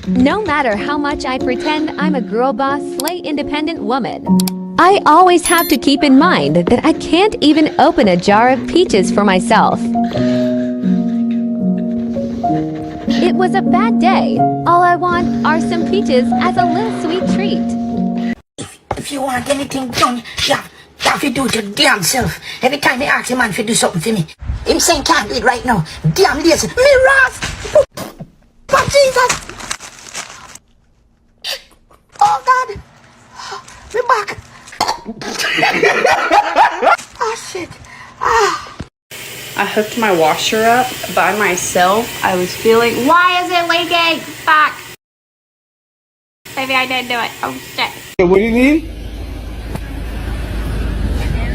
No matter how much I pretend I'm a girl boss, slay independent woman, I always have to keep in mind that I can't even open a jar of peaches for myself. It was a bad day. All I want are some peaches as a little sweet treat. If you want anything done, you have to do it your damn self. Every time I ask a man to do something for me, him saying can't do it right now. Damn lazy. Me Ross! But Jesus! Oh God! Me back! Oh shit! I hooked my washer up by myself. I was feeling, why is it leaking? Fuck. Maybe I didn't do it. Oh shit. What do you need?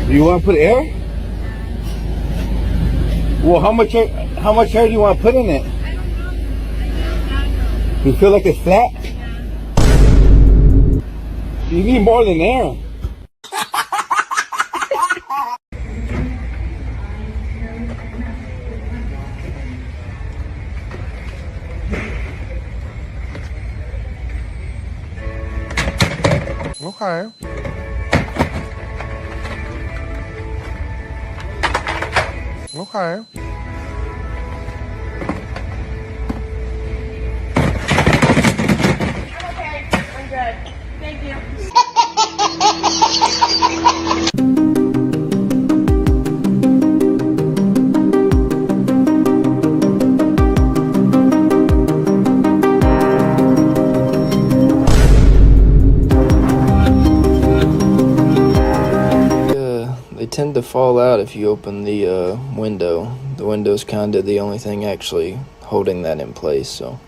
You want to put air? Well, how much air do you want to put in it? You feel like it's flat? You need more than air. Okay. Okay. I'm good. Thank you. They tend to fall out if you open the window. The window's kind of the only thing actually holding that in place, so.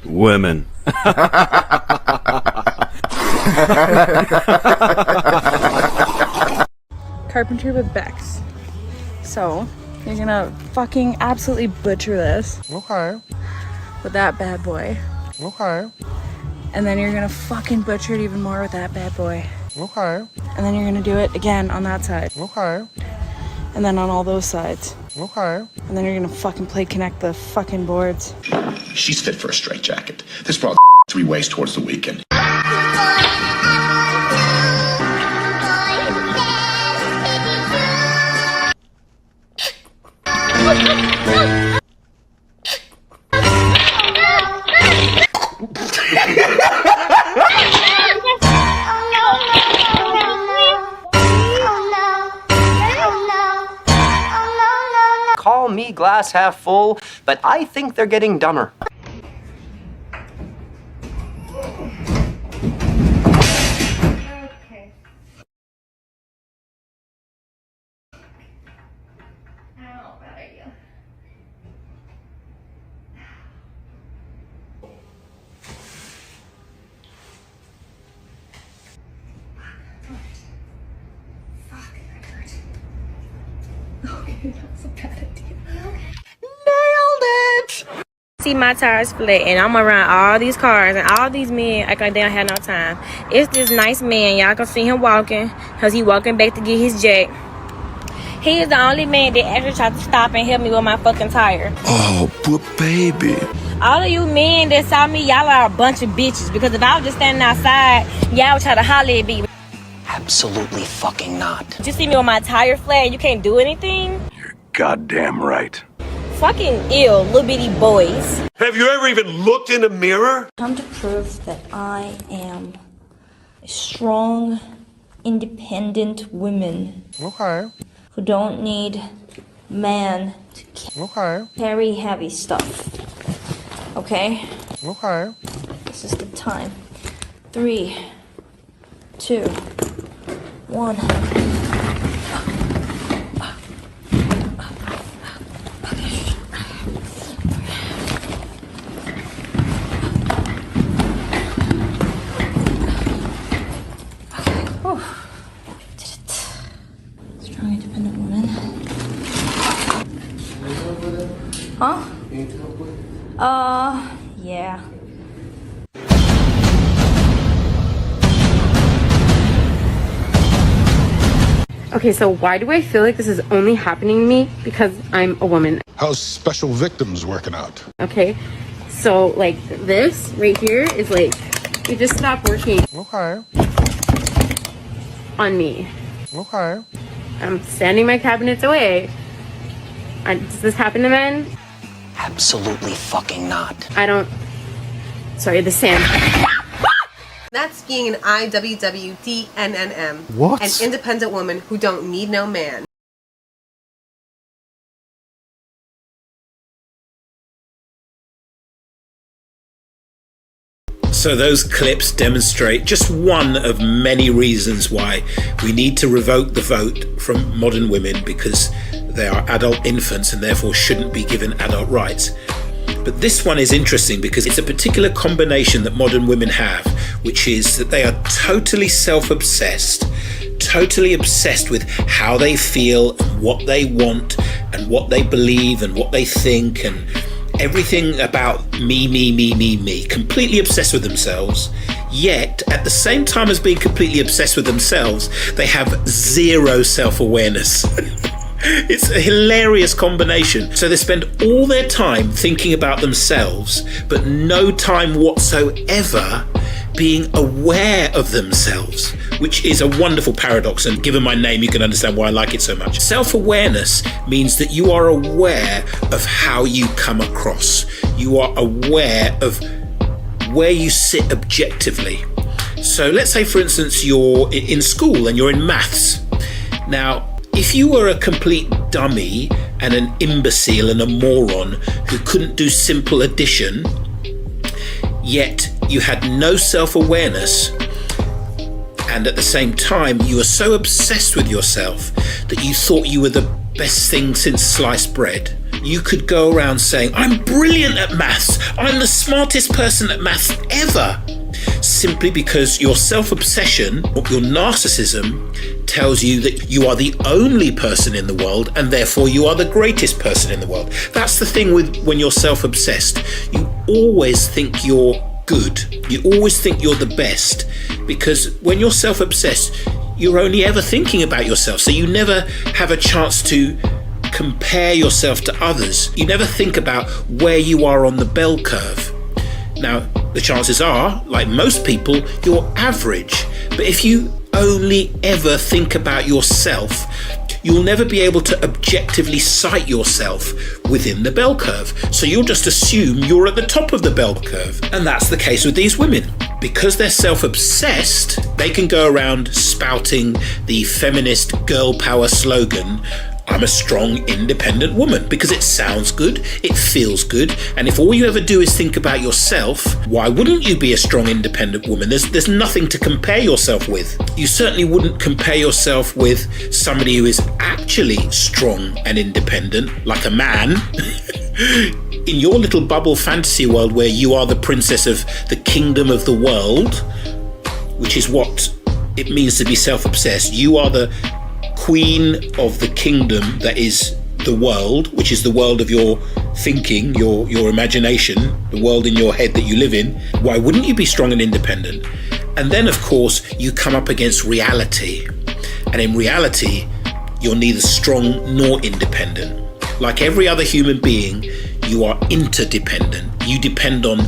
Women. Carpentry with Bex. So, you're gonna fucking absolutely butcher this. Okay. With that bad boy. Okay. And then you're gonna fucking butcher it even more with that bad boy. Okay. And then you're gonna do it again on that side. Okay. And then on all those sides. Okay. And then you're gonna fucking play connect the fucking boards. She's fit for a straitjacket. This brought 3 ways towards the weekend. Call me glass half full, but I think they're getting dumber. Okay. Oh, bad idea. Fuck, that hurt. Okay, that's a bad idea. See my tires flat and I'm around all these cars and all these men act like they don't have no time. It's this nice man, y'all can see him walking because he walking back to get his jack. He is the only man that actually tried to stop and help me with my fucking tire. Oh, poor baby. All of you men that saw me, y'all are a bunch of bitches because if I was just standing outside, y'all would try to holler at me. Absolutely fucking not. You see me with my tire flat and you can't do anything? You're goddamn right. Fucking ill, little bitty boys. Have you ever even looked in a mirror? Come to prove that I am a strong, independent woman. Okay. Who don't need man to carry heavy stuff. Okay? Okay. This is the time. 3, 2, 1. Strong, independent woman. Huh? Yeah. Okay, so why do I feel like this is only happening to me because I'm a woman? How's special victims working out? Okay, so So like this right here is like, it just stopped working Okay. on me. Okay. I'm standing my cabinets away. Does this happen to men? Absolutely fucking not. Sorry, the sand. That's being an IWWDNNM. What? An independent woman who don't need no man. So those clips demonstrate just one of many reasons why we need to revoke the vote from modern women, because they are adult infants and therefore shouldn't be given adult rights. But this one is interesting because it's a particular combination that modern women have, which is that they are totally self-obsessed, totally obsessed with how they feel and what they want and what they believe and what they think and everything about me, completely obsessed with themselves. Yet, at the same time as being completely obsessed with themselves, they have zero self-awareness. It's a hilarious combination. So they spend all their time thinking about themselves, but no time whatsoever being aware of themselves, which is a wonderful paradox, and given my name you can understand why I like it so much. Self-awareness means that you are aware of how you come across. You are aware of where you sit objectively. So let's say, for instance, you're in school and you're in maths. Now, if you were a complete dummy and an imbecile and a moron who couldn't do simple addition, yet you had no self-awareness, and at the same time you were so obsessed with yourself that you thought you were the best thing since sliced bread, you could go around saying, I'm brilliant at maths, I'm the smartest person at maths ever, simply because your self-obsession, your narcissism, tells you that you are the only person in the world and therefore you are the greatest person in the world. That's the thing with when you're self-obsessed. You always think you're good. You always think you're the best, because when you're self-obsessed, you're only ever thinking about yourself. So you never have a chance to compare yourself to others. You never think about where you are on the bell curve. Now, the chances are, like most people, you're average. But if you only ever think about yourself, you'll never be able to objectively cite yourself within the bell curve. So you'll just assume you're at the top of the bell curve. And that's the case with these women. Because they're self-obsessed, they can go around spouting the feminist girl power slogan, I'm a strong, independent woman, because it sounds good, it feels good, and if all you ever do is think about yourself, why wouldn't you be a strong, independent woman? There's nothing to compare yourself with. You certainly wouldn't compare yourself with somebody who is actually strong and independent, like a man. In your little bubble fantasy world where you are the princess of the kingdom of the world, which is what it means to be self-obsessed, you are the queen of the kingdom that is the world, which is the world of your thinking, your imagination, the world in your head that you live in. Why wouldn't you be strong and independent? And then, of course, you come up against reality. And in reality, you're neither strong nor independent. Like every other human being, you are interdependent. You depend on,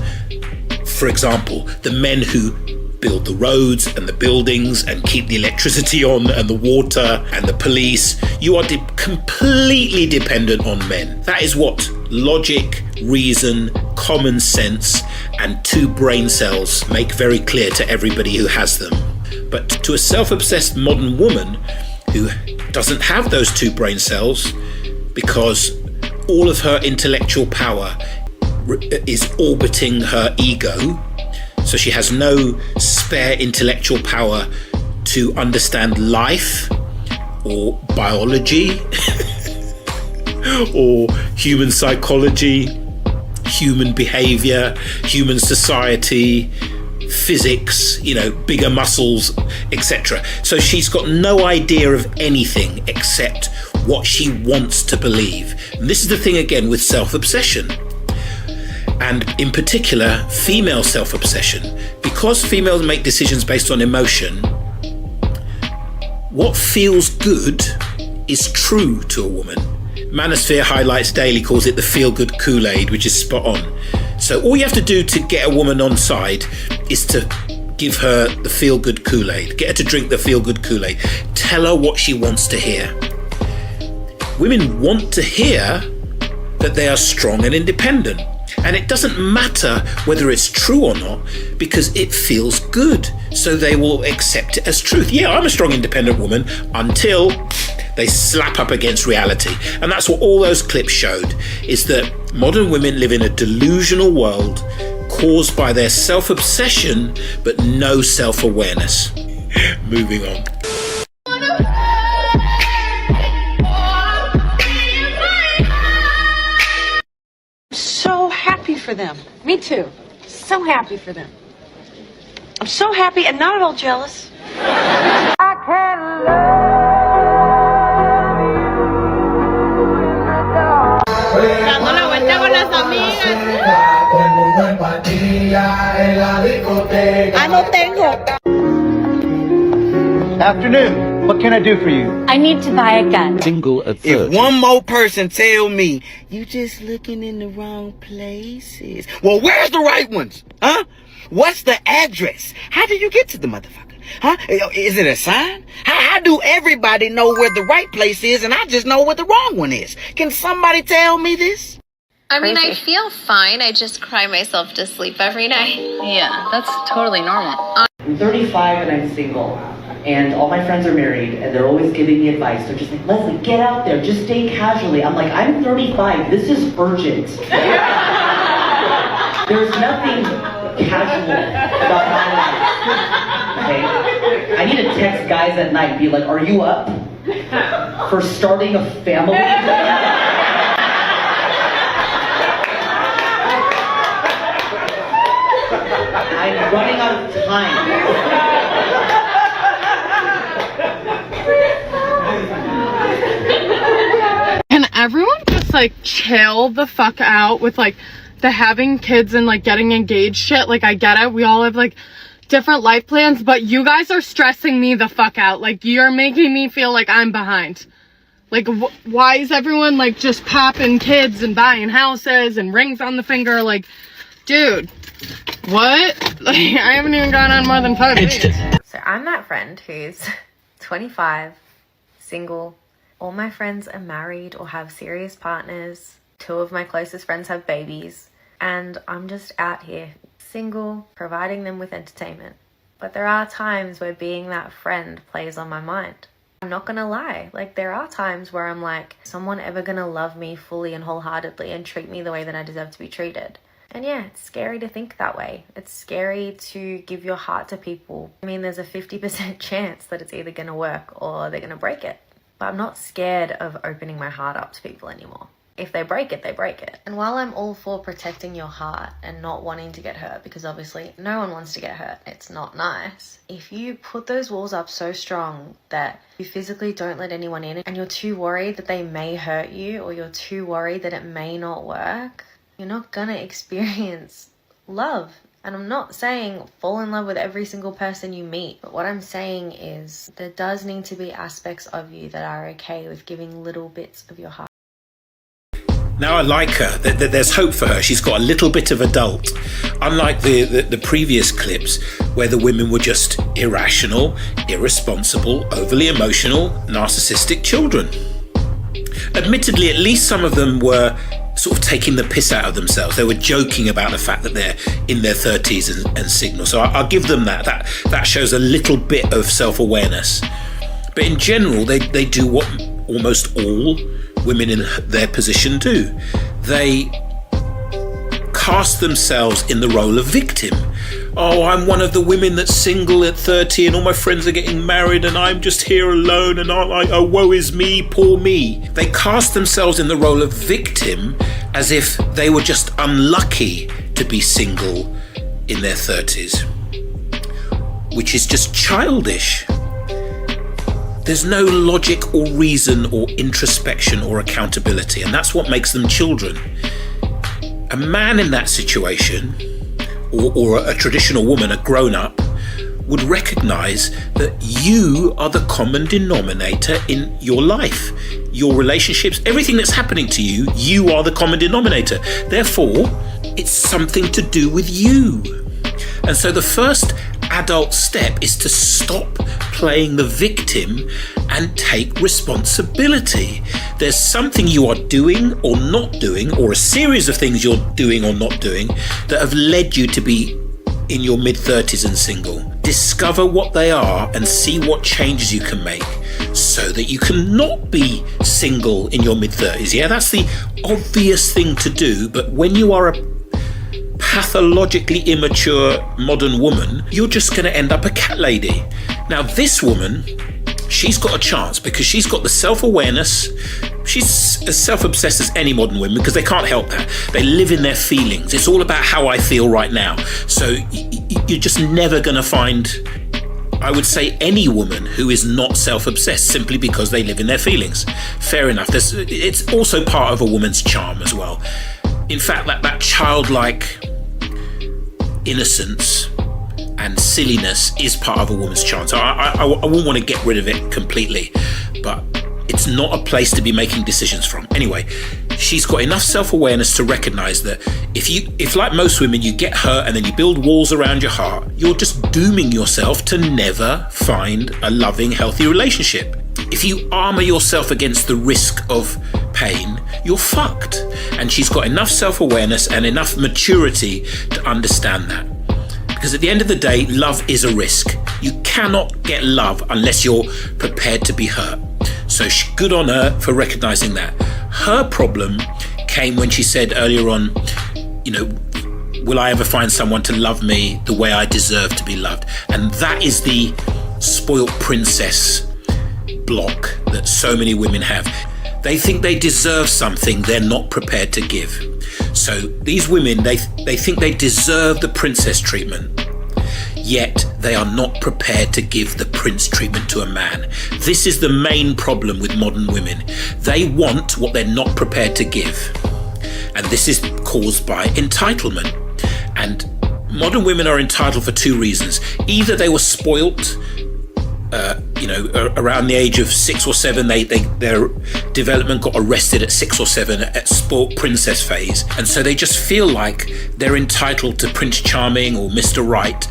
for example, the men who build the roads and the buildings and keep the electricity on and the water and the police. You are completely dependent on men. That is what logic, reason, common sense, and 2 brain cells make very clear to everybody who has them. But to a self-obsessed modern woman who doesn't have those 2 brain cells, because all of her intellectual power is orbiting her ego, so she has no spare intellectual power to understand life or biology or human psychology, human behavior, human society, physics, bigger muscles, etc. So she's got no idea of anything except what she wants to believe. And this is the thing again with self-obsession. And in particular, female self-obsession. Because females make decisions based on emotion, what feels good is true to a woman. Manosphere Highlights Daily calls it the feel-good Kool-Aid, which is spot on. So all you have to do to get a woman on side is to give her the feel-good Kool-Aid. Get her to drink the feel-good Kool-Aid. Tell her what she wants to hear. Women want to hear that they are strong and independent. And it doesn't matter whether it's true or not, because it feels good. So they will accept it as truth. Yeah, I'm a strong, independent woman, until they slap up against reality. And that's what all those clips showed, is that modern women live in a delusional world caused by their self-obsession, but no self-awareness. Moving on. So happy for them. Me too. So happy for them. I'm so happy and not at all jealous. I can Dando la vuelta con las amigas. I no tengo. Afternoon. What can I do for you? I need to buy a gun. Single at 30. If one more person tell me you just looking in the wrong places, well, where's the right ones? Huh? What's the address? How do you get to the motherfucker? Huh? Is it a sign? How do everybody know where the right place is and I just know where the wrong one is? Can somebody tell me this? I mean, I feel fine. I just cry myself to sleep every night. Yeah, that's totally normal. I'm 35 and I'm single. And all my friends are married, and they're always giving me advice. They're just like, Leslie, get out there, just date casually. I'm like, I'm 35, this is urgent. There's nothing casual about my life. Okay? I need to text guys at night and be like, are you up for starting a family? I'm running out of time. Can everyone just like chill the fuck out with like the having kids and like getting engaged shit? Like, I get it, we all have like different life plans, but you guys are stressing me the fuck out. Like, you're making me feel like I'm behind. Like, why is everyone like just popping kids and buying houses and rings on the finger? Like, dude, what? Like, I haven't even gone on more than 5 days. So I'm that friend who's 25, single. All my friends are married or have serious partners. 2 of my closest friends have babies. And I'm just out here, single, providing them with entertainment. But there are times where being that friend plays on my mind. I'm not gonna lie, like, there are times where I'm like, is someone ever gonna love me fully and wholeheartedly and treat me the way that I deserve to be treated? And yeah, it's scary to think that way. It's scary to give your heart to people. I mean, there's a 50% chance that it's either gonna work or they're gonna break it. But I'm not scared of opening my heart up to people anymore. If they break it, they break it. And while I'm all for protecting your heart and not wanting to get hurt, because obviously no one wants to get hurt, it's not nice. If you put those walls up so strong that you physically don't let anyone in and you're too worried that they may hurt you or you're too worried that it may not work, you're not gonna experience love. And I'm not saying fall in love with every single person you meet, but what I'm saying is there does need to be aspects of you that are okay with giving little bits of your heart. Now I like her. There's hope for her. She's got a little bit of adult. Unlike the previous clips where the women were just irrational, irresponsible, overly emotional, narcissistic children. Admittedly, at least some of them were sort of taking the piss out of themselves. They were joking about the fact that they're in their 30s and single. So I'll give them that. That shows a little bit of self-awareness. But in general, they do what almost all women in their position do. They cast themselves in the role of victim. Oh, I'm one of the women that's single at 30 and all my friends are getting married and I'm just here alone and oh, woe is me, poor me. They cast themselves in the role of victim as if they were just unlucky to be single in their 30s, which is just childish. There's no logic or reason or introspection or accountability, and that's what makes them children. A man in that situation, or a traditional woman, a grown-up, would recognize that you are the common denominator in your life. Your relationships, everything that's happening to you, you are the common denominator. Therefore, It's something to do with you. And so the first adult step is to stop playing the victim and take responsibility. There's something you are doing or not doing, or a series of things you're doing or not doing, that have led you to be in your mid-30s and single. Discover what they are and see what changes you can make so that you can not be single in your mid-30s. Yeah, that's the obvious thing to do, but when you are a pathologically immature modern woman, you're just going to end up a cat lady. Now, this woman, she's got a chance because she's got the self-awareness. She's as self-obsessed as any modern woman because they can't help that. They live in their feelings. It's all about how I feel right now. So you're just never going to find, I would say, any woman who is not self-obsessed simply because they live in their feelings. Fair enough. It's also part of a woman's charm as well. In fact, that childlike innocence and silliness is part of a woman's charm. So I wouldn't want to get rid of it completely, but it's not a place to be making decisions from. Anyway, she's got enough self-awareness to recognize that if like most women, you get hurt and then you build walls around your heart, you're just dooming yourself to never find a loving, healthy relationship. If you armor yourself against the risk of pain, you're fucked. And she's got enough self-awareness and enough maturity to understand that. Because at the end of the day, love is a risk. You cannot get love unless you're prepared to be hurt. So good on her for recognizing that. Her problem came when she said earlier on, will I ever find someone to love me the way I deserve to be loved? And that is the spoiled princess block that so many women have. They think they deserve something they're not prepared to give. So these women, they think they deserve the princess treatment, yet they are not prepared to give the prince treatment to a man. This is the main problem with modern women. They want what they're not prepared to give. And this is caused by entitlement. And modern women are entitled for two reasons. Either they were spoilt, around the age of 6 or 7, their development got arrested at 6 or 7 at sport princess phase. And so they just feel like they're entitled to Prince Charming or Mr. Right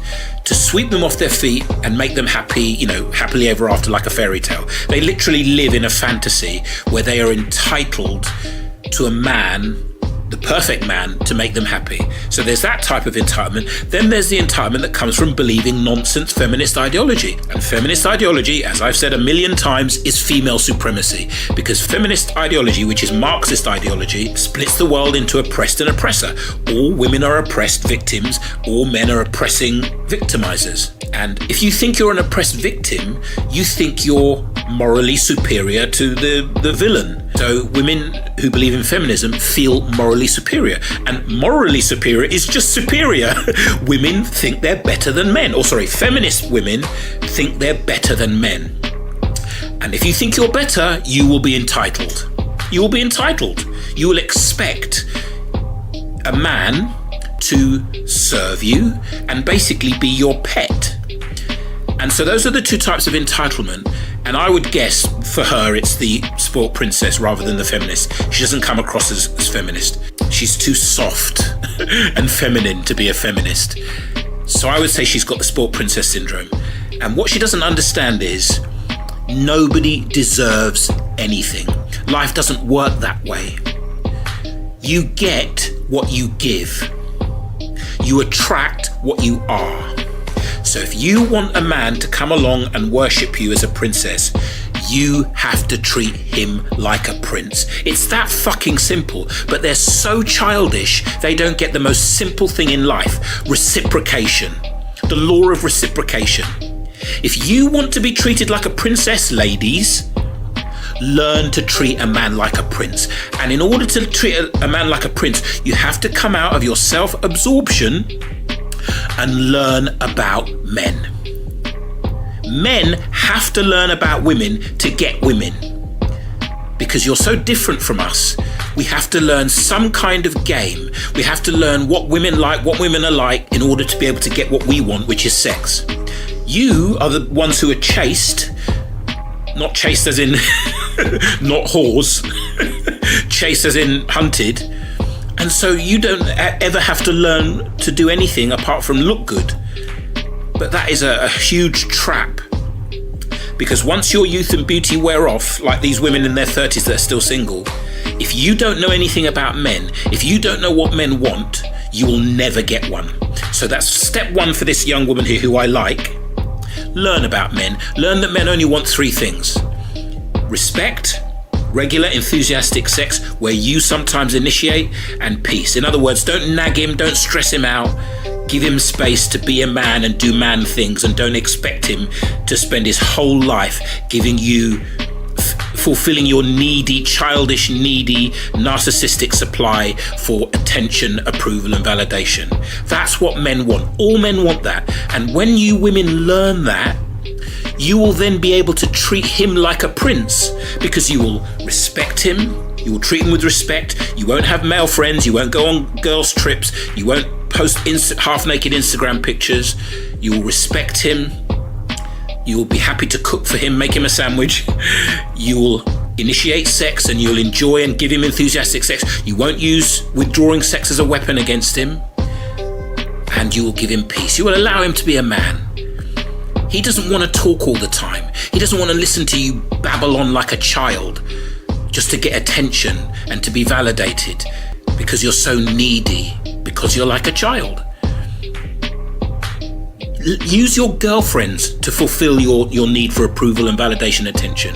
to sweep them off their feet and make them happy, happily ever after, like a fairy tale. They literally live in a fantasy where they are entitled to a man, the perfect man, to make them happy. So there's that type of entitlement. Then there's the entitlement that comes from believing nonsense feminist ideology. And feminist ideology, as I've said a million times, is female supremacy. Because feminist ideology, which is Marxist ideology, splits the world into oppressed and oppressor. All women are oppressed victims, all men are oppressing victimizers. And if you think you're an oppressed victim, you think you're morally superior to the villain. So women who believe in feminism feel morally superior. And morally superior is just superior. Women think they're better than men. Feminist women think they're better than men. And if you think you're better, you will be entitled. You will be entitled. You will expect a man to serve you and basically be your pet. And so those are the two types of entitlement. And I would guess for her, it's the spoilt princess rather than the feminist. She doesn't come across as feminist. She's too soft and feminine to be a feminist. So I would say she's got the spoilt princess syndrome. And what she doesn't understand is nobody deserves anything. Life doesn't work that way. You get what you give. You attract what you are. So if you want a man to come along and worship you as a princess, you have to treat him like a prince. It's that fucking simple, but they're so childish, they don't get the most simple thing in life: reciprocation. The law of reciprocation. If you want to be treated like a princess, ladies, learn to treat a man like a prince. And in order to treat a man like a prince, you have to come out of your self-absorption and learn about men. Men have to learn about women to get women. Because you're so different from us, we have to learn some kind of game. We have to learn what women like, what women are like, in order to be able to get what we want, which is sex. You are the ones who are chaste, not chaste as in not whores, chaste as in hunted. And so you don't ever have to learn to do anything apart from look good. But that is a huge trap. Because once your youth and beauty wear off, like these women in their 30s that are still single, if you don't know anything about men, if you don't know what men want, you will never get one. So that's step one for this young woman here who I like. Learn about men. Learn that men only want 3 things. Respect, regular enthusiastic sex where you sometimes initiate, and peace. In other words, don't nag him, don't stress him out. Give him space to be a man and do man things, and don't expect him to spend his whole life giving you, fulfilling your needy, childish, needy, narcissistic supply for attention, approval and validation. That's what men want. All men want that. And when you women learn that, you will then be able to treat him like a prince, because you will respect him, you will treat him with respect, you won't have male friends, you won't go on girls' trips, you won't post half-naked Instagram pictures, you will respect him, you will be happy to cook for him, make him a sandwich, you will initiate sex and you'll enjoy and give him enthusiastic sex, you won't use withdrawing sex as a weapon against him, and you will give him peace. You will allow him to be a man. He doesn't want to talk all the time. He doesn't want to listen to you babble on like a child just to get attention and to be validated because you're so needy, because you're like a child. Use your girlfriends to fulfill your need for approval and validation, attention.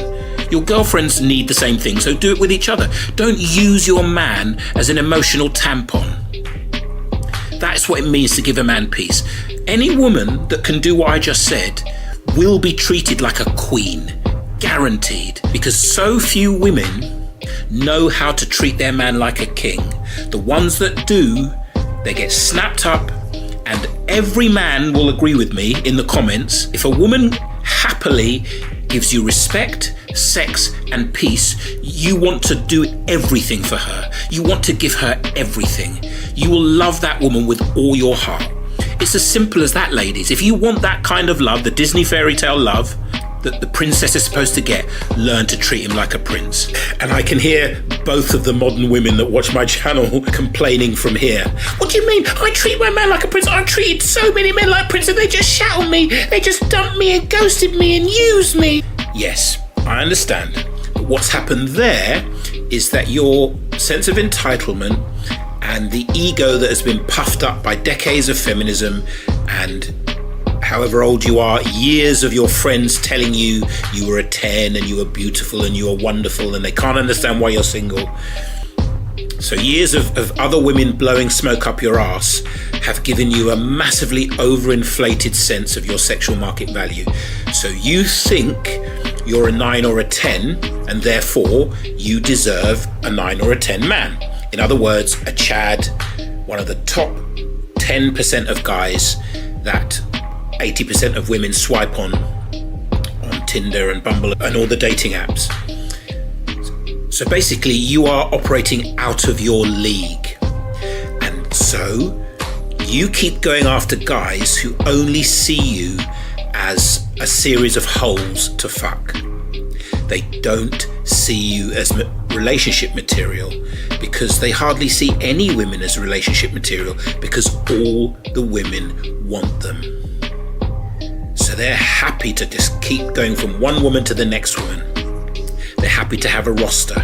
Your girlfriends need the same thing, so do it with each other. Don't use your man as an emotional tampon. That's what it means to give a man peace. Any woman that can do what I just said will be treated like a queen, guaranteed, because so few women know how to treat their man like a king. The ones that do, they get snapped up, and every man will agree with me in the comments. If a woman happily gives you respect, sex and peace, you want to do everything for her. You want to give her everything. You will love that woman with all your heart. It's as simple as that, ladies. If you want that kind of love, the Disney fairy tale love that the princess is supposed to get, learn to treat him like a prince. And I can hear both of the modern women that watch my channel complaining from here. What do you mean? I treat my man like a prince. I've treated so many men like princes. They just shat on me. They just dumped me and ghosted me and used me. Yes, I understand. But what's happened there is that your sense of entitlement and the ego that has been puffed up by decades of feminism and however old you are, years of your friends telling you you were a 10 and you were beautiful and you were wonderful and they can't understand why you're single. So years of other women blowing smoke up your ass have given you a massively overinflated sense of your sexual market value. So you think you're a 9 or a 10 and therefore you deserve a 9 or a 10 man. In other words, a Chad, one of the top 10% of guys that 80% of women swipe on Tinder and Bumble and all the dating apps. So basically you are operating out of your league. And so you keep going after guys who only see you as a series of holes to fuck. They don't see you as relationship material because they hardly see any women as relationship material because all the women want them. So they're happy to just keep going from one woman to the next woman. They're happy to have a roster.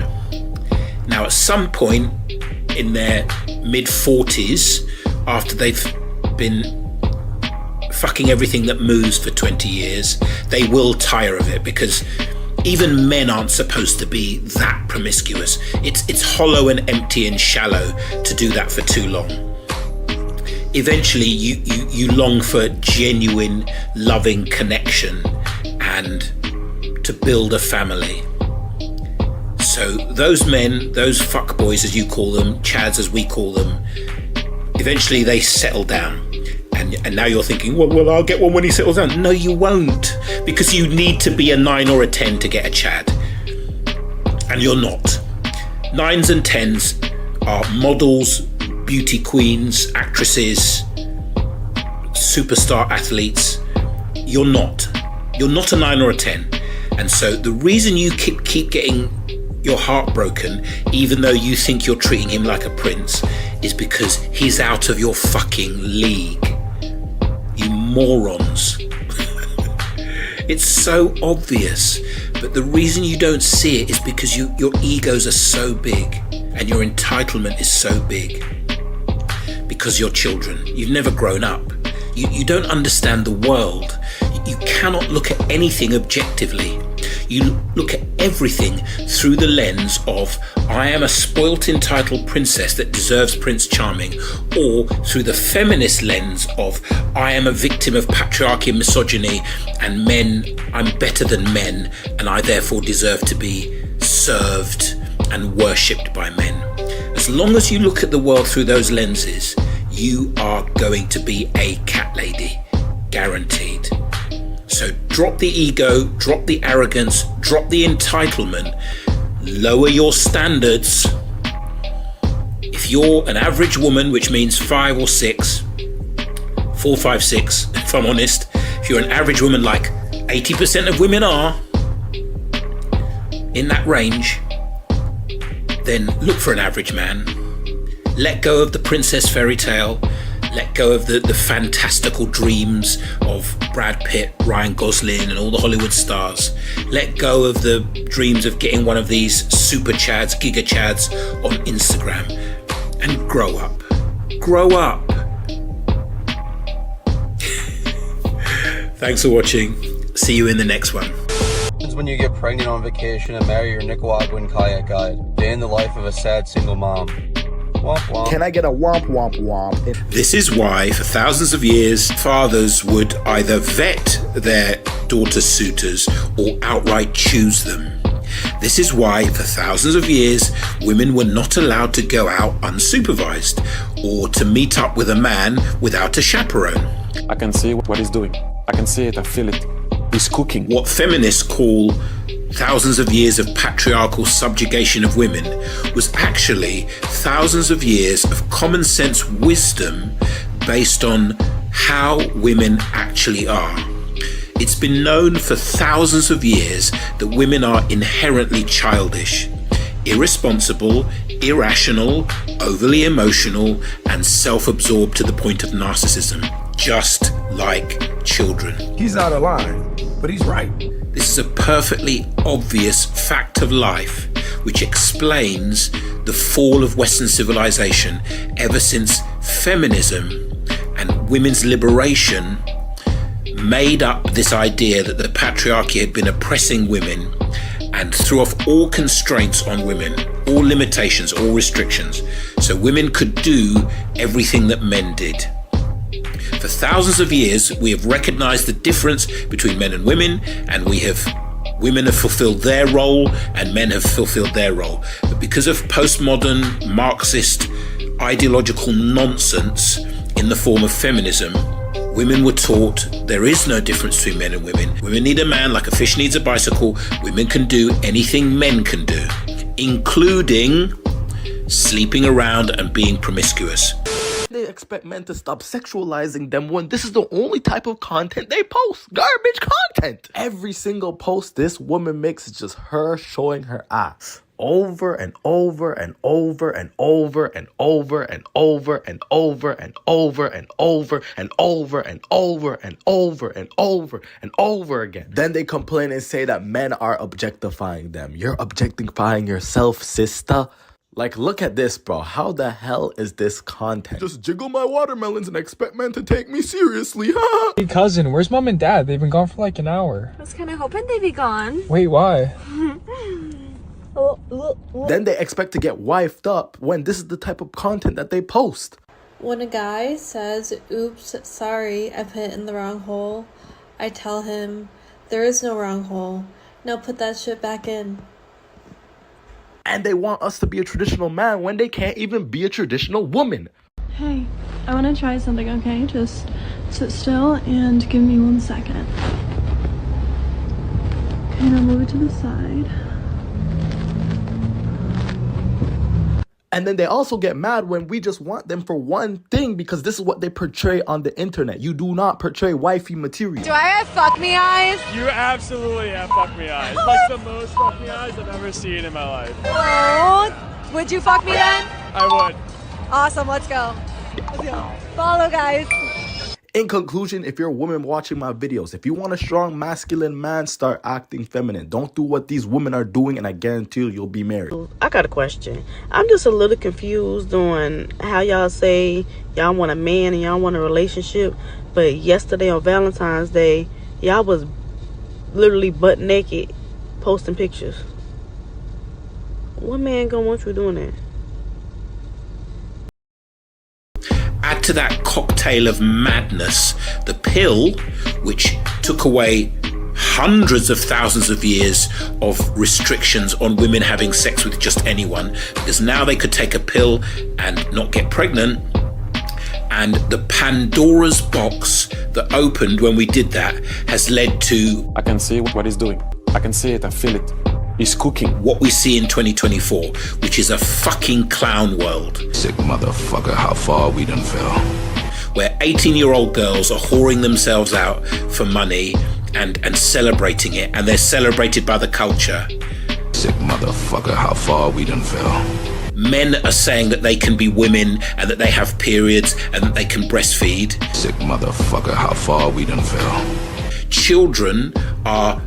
Now at some point in their mid-40s, after they've been fucking everything that moves for 20 years, they will tire of it because even men aren't supposed to be that promiscuous. It's hollow and empty and shallow to do that for too long. Eventually you long for genuine loving connection and to build a family. So those men, those fuckboys as you call them, chads as we call them, eventually they settle down. And now you're thinking, well, I'll get one when he settles down. No, you won't, because you need to be a 9 or a 10 to get a Chad. And you're not. 9s and 10s are models, beauty queens, actresses, superstar athletes. You're not. You're not a 9 or a 10. And so the reason you keep getting your heart broken, even though you think you're treating him like a prince, is because he's out of your fucking league. You morons. It's so obvious, but the reason you don't see it is because your egos are so big and your entitlement is so big. Because you're children. You've never grown up. You don't understand the world. You cannot look at anything objectively. You look at everything through the lens of, I am a spoilt, entitled princess that deserves Prince Charming, or through the feminist lens of, I am a victim of patriarchy and misogyny, and men, I'm better than men, and I therefore deserve to be served and worshipped by men. As long as you look at the world through those lenses, you are going to be a cat lady, guaranteed. So drop the ego, drop the arrogance, drop the entitlement, lower your standards. If you're an average woman, which means 5 or 6, 4, 5, 6, if I'm honest, if you're an average woman like 80% of women are, in that range, then look for an average man. Let go of the princess fairy tale. Let go of the fantastical dreams of Brad Pitt, Ryan Gosling and all the Hollywood stars. Let go of the dreams of getting one of these super chads, giga chads on Instagram. And grow up. Grow up. Thanks for watching. See you in the next one. When you get pregnant on vacation and marry your Nicaraguan kayak guide. Day in the life of a sad single mom. Womp womp. Can I get a womp womp womp? This is why, for thousands of years, fathers would either vet their daughter suitors or outright choose them. This is why, for thousands of years, women were not allowed to go out unsupervised or to meet up with a man without a chaperone. I can see what he's doing. I can see it, I feel it. He's cooking. What feminists call thousands of years of patriarchal subjugation of women was actually thousands of years of common sense wisdom based on how women actually are. It's been known for thousands of years that women are inherently childish, irresponsible, irrational, overly emotional, and self-absorbed to the point of narcissism, just like children. He's out of line, but he's right. This is a perfectly obvious fact of life which explains the fall of Western civilization ever since feminism and women's liberation made up this idea that the patriarchy had been oppressing women and threw off all constraints on women, all limitations, all restrictions, so women could do everything that men did. For thousands of years, we have recognized the difference between men and women, and women have fulfilled their role and men have fulfilled their role. But because of postmodern Marxist ideological nonsense in the form of feminism, women were taught there is no difference between men and women. Women need a man like a fish needs a bicycle. Women can do anything men can do, including sleeping around and being promiscuous. They expect men to stop sexualizing them when this is the only type of content they post. Garbage content. Every single post this woman makes is just her showing her ass. Over and over and over and over and over and over and over and over and over and over and over and over and over and over again. Then they complain and say that men are objectifying them. You're objectifying yourself, sister. Like, look at this, bro. How the hell is this content? Just jiggle my watermelons and expect men to take me seriously, huh? Hey, cousin, where's mom and dad? They've been gone for like an hour. I was kind of hoping they'd be gone. Wait, why? Then they expect to get wifed up when this is the type of content that they post. When a guy says, oops, sorry, I put it in the wrong hole, I tell him, there is no wrong hole. Now put that shit back in. And they want us to be a traditional man when they can't even be a traditional woman. Hey, I want to try something, okay? Just sit still and give me 1 second. Okay, now move it to the side. And then they also get mad when we just want them for one thing because this is what they portray on the internet. You do not portray wifey material. Do I have fuck me eyes? You absolutely have fuck me eyes. Like the most fuck me eyes I've ever seen in my life. Oh, would you fuck me then? I would. Awesome, let's go. Let's go. Follow, guys. In conclusion, if you're a woman watching my videos, if you want a strong masculine man, start acting feminine. Don't do what these women are doing, and I guarantee you'll be married. I got a question. I'm just a little confused on how y'all say y'all want a man and y'all want a relationship, but yesterday on Valentine's Day, y'all was literally butt naked posting pictures. What man gonna want you doing that? Add to that cocktail of madness the pill, which took away hundreds of thousands of years of restrictions on women having sex with just anyone, because now they could take a pill and not get pregnant. And the Pandora's box that opened when we did that has led to... I can see what he's doing. I can see it, I feel it. He's cooking. What we see in 2024, which is a fucking clown world. Sick motherfucker, how far we done fell. Where 18-year-old girls are whoring themselves out for money and celebrating it, and they're celebrated by the culture. Sick motherfucker, how far we done fell. Men are saying that they can be women and that they have periods and that they can breastfeed. Sick motherfucker, how far we done fell. Children are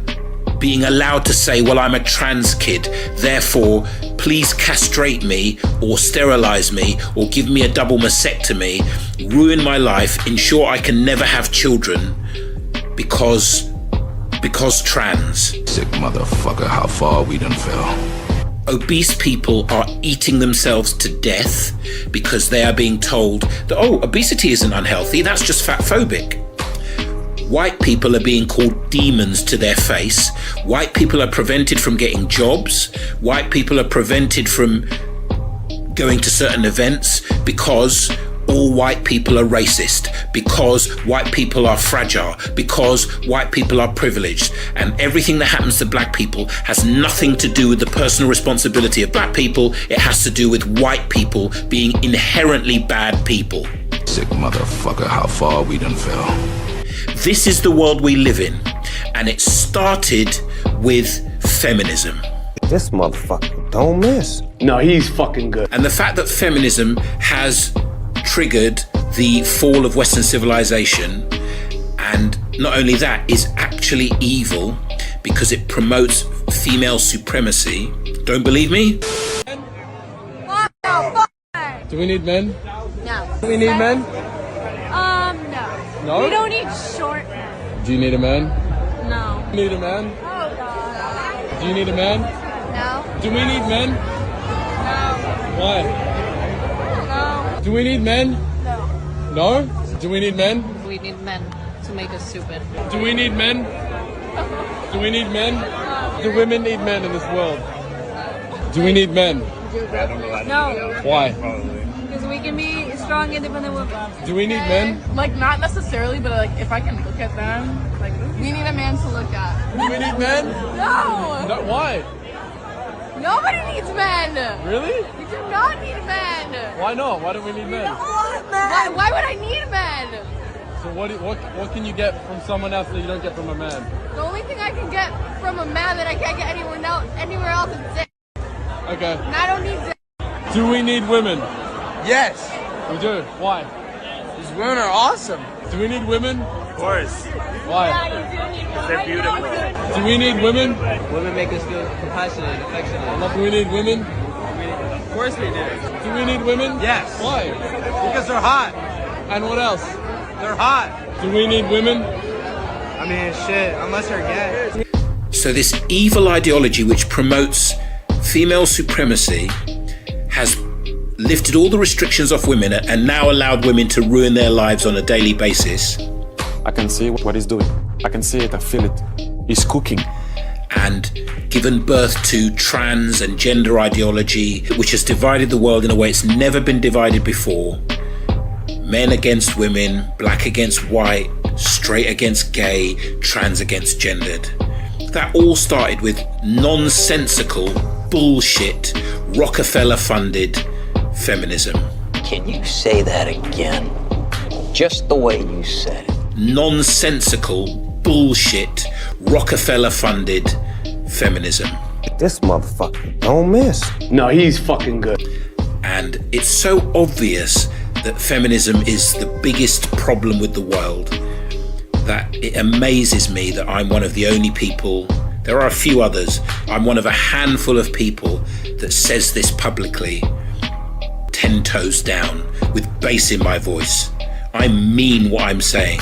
being allowed to say, well, I'm a trans kid, therefore please castrate me or sterilize me or give me a double mastectomy, ruin my life, ensure I can never have children because trans. Sick motherfucker, how far we done fell. Obese people are eating themselves to death because they are being told that, oh, obesity isn't unhealthy, that's just fat phobic. White people are being called demons to their face. White people are prevented from getting jobs. White people are prevented from going to certain events because all white people are racist, because white people are fragile, because white people are privileged. And everything that happens to black people has nothing to do with the personal responsibility of black people. It has to do with white people being inherently bad people. Sick motherfucker, how far we done fell. This is the world we live in, and it started with feminism. This motherfucker don't miss. No, he's fucking good. And the fact that feminism has triggered the fall of Western civilization, and not only that, is actually evil because it promotes female supremacy. Don't believe me? Do we need men? No. Do we need men? No. No? We don't need short men. Do you need a man? No. Do you need a man? Oh, God. Do you need a man? No. Do we need men? No. Why? No. Do we need men? No. No? Do we need men? We need men to make us stupid. Do we need men? Do we need men? Do women need men in this world? Do we need men? No. Why? Because we can be strong, independent women. Do we need men? Like, not necessarily, but like, if I can look at them, like, we need a man to look at. Do we need men? No. No, why? Nobody needs men. Really? We do not need men. Why not? Why don't we need men? Why would I need men? So what can you get from someone else that you don't get from a man? The only thing I can get from a man that I can't get anywhere else is dick. Okay. And I don't need dick. Do we need women? Yes. We do. Why? These women are awesome. Do we need women? Of course. Why? Because they're beautiful. Do we need women? Women make us feel compassionate and affectionate. Do we need women? Of course we do. Do we need women? Yes. Why? Because they're hot. And what else? They're hot. Do we need women? I mean, shit, unless they're gay. So this evil ideology which promotes female supremacy has lifted all the restrictions off women and now allowed women to ruin their lives on a daily basis. I can see what he's doing. I can see it, I feel it. He's cooking. And given birth to trans and gender ideology, which has divided the world in a way it's never been divided before. Men against women, black against white, straight against gay, trans against gendered. That all started with nonsensical bullshit, Rockefeller-funded feminism. Can you say that again? Just the way you said it. Nonsensical bullshit, Rockefeller-funded feminism. This motherfucker don't miss. No, he's fucking good. And it's so obvious that feminism is the biggest problem with the world that it amazes me that I'm one of the only people, there are a few others, I'm one of a handful of people that says this publicly, 10 toes down, with bass in my voice. I mean what I'm saying.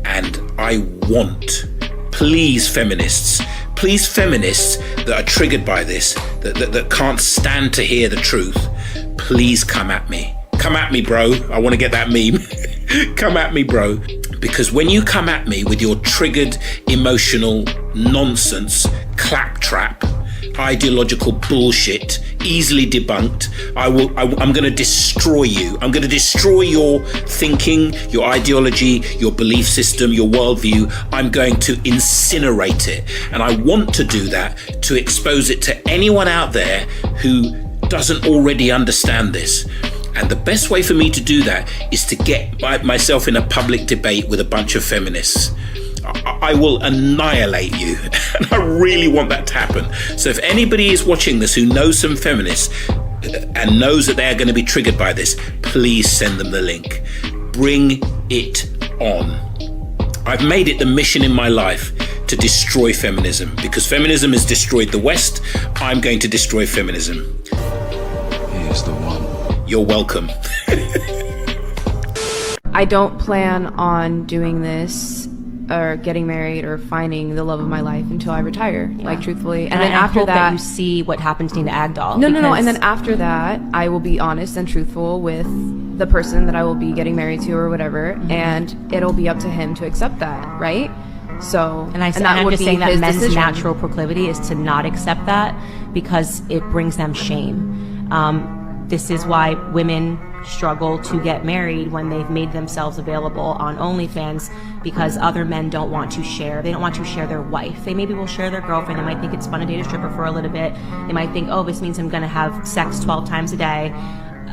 And I want, please feminists that are triggered by this, that can't stand to hear the truth, please come at me. Come at me, bro. I want to get that meme. Come at me, bro. Because when you come at me with your triggered, emotional nonsense, claptrap, ideological bullshit, easily debunked, I'm going to destroy you. I'm going to destroy your thinking, your ideology, your belief system, your worldview. I'm going to incinerate it. And I want to do that to expose it to anyone out there who doesn't already understand this. And the best way for me to do that is to get myself in a public debate with a bunch of feminists. I will annihilate you. And I really want that to happen. So if anybody is watching this who knows some feminists and knows that they are going to be triggered by this, please send them the link. Bring it on. I've made it the mission in my life to destroy feminism, because feminism has destroyed the West. I'm going to destroy feminism. He is the one. You're welcome. I don't plan on doing this or getting married or finding the love of my life until I retire, like truthfully. And then after that, you see what happens to Nina Agdal. No. And then after that, I will be honest and truthful with the person that I will be getting married to or whatever, and it'll be up to him to accept that, right? So, I'm just saying that men's natural proclivity is to not accept that because it brings them shame. This is why women struggle to get married when they've made themselves available on OnlyFans, because other men don't want to share. They don't want to share their wife. They maybe will share their girlfriend. They might think it's fun to date a stripper for a little bit. They might think, oh, this means I'm going to have sex 12 times a day.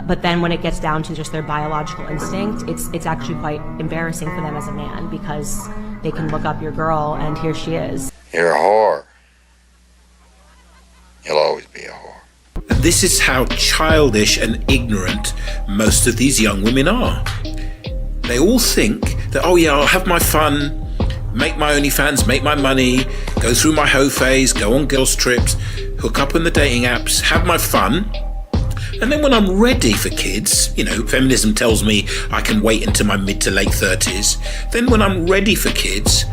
But then when it gets down to just their biological instinct, it's actually quite embarrassing for them as a man, because they can look up your girl and here she is. You're a whore. You'll always be a whore. And this is how childish and ignorant most of these young women are. They all think that, oh yeah, I'll have my fun, make my OnlyFans, make my money, go through my hoe phase, go on girls' trips, hook up on the dating apps, have my fun. And then when I'm ready for kids, feminism tells me I can wait until my mid to late 30s. Then when I'm ready for kids,